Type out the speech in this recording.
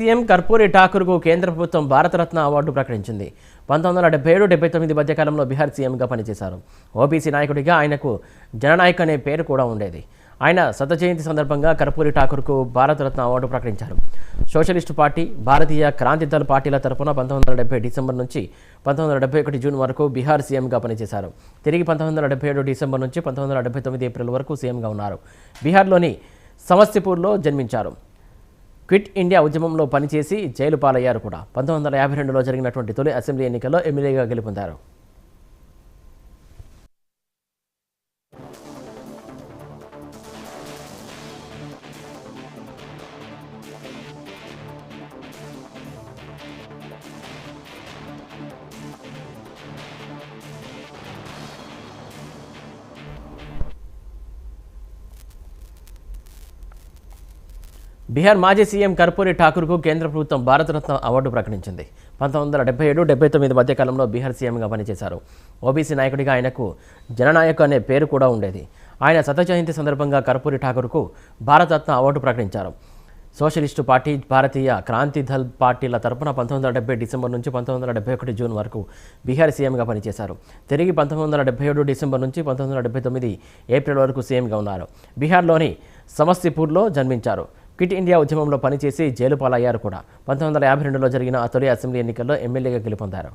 CM Karpoori ఠాకూర్కు కేంద్ర ప్రభుత్వం Bharat Ratna award ప్రకటించింది. 1977-79 మధ్య కాలంలో బీహార్ సీఎంగా పనిచేశారు. ఓబీసీ నాయకుడిగా ఆయనకు జననాయక్ అనే పేరు కూడా ఉండేది. ఆయన శత జయంతి సందర్భంగా కర్పూరి ఠాకూర్కు భారతరత్న అవార్డు ప్రకటించారు. సోషలిస్టు పార్టీ, భారతీయ క్రాంతి దళ్ పార్టీల తరపున 1970 డిసెంబర్ నుంచి 1971 జూన్ వరకు బీహార్ సీఎంగా పనిచేశారు. తిరిగి 1977 డిసెంబర్ నుంచి 1979 ఏప్రిల్ వరకు సీఎంగా ఉన్నారు. బీహార్లోని సమస్తిపూర్లో జన్మించారు. క్విట్ ఇండియా ఉద్యమంలో పనిచేసి జైలు పాలయ్యారు కూడా. 1952లో జరిగినటువంటి తొలి అసెంబ్లీ ఎన్నికల్లో ఎమ్మెల్యేగా గెలుపొందారు. బీహార్ మాజీ సీఎం కర్పూరి ఠాకూర్కు కేంద్ర ప్రభుత్వం భారతరత్న అవార్డు ప్రకటించింది. 1977-79 మధ్య కాలంలో బీహార్ సీఎంగా పనిచేశారు. ఓబీసీ నాయకుడిగా ఆయనకు జననాయక్ అనే పేరు కూడా ఉండేది. ఆయన శత జయంతి సందర్భంగా కర్పూరి ఠాకూర్కు భారతరత్న అవార్డు ప్రకటించారు. సోషలిస్టు పార్టీ, భారతీయ క్రాంతి దళ్ పార్టీల తరపున 1970 డిసెంబర్ నుంచి 1971 జూన్ వరకు బీహార్ సీఎంగా పనిచేశారు. తిరిగి 1977 డిసెంబర్ నుంచి 1979 ఏప్రిల్ వరకు సీఎంగా ఉన్నారు. బీహార్లోని సమస్తిపూర్లో జన్మించారు. క్విట్ ఇండియా ఉద్యమంలో పనిచేసి జైలు పాలయ్యారు కూడా. 1952లో జరిగిన తొలి అసెంబ్లీ ఎన్నికల్లో ఎమ్మెల్యేగా గెలుపొందారు.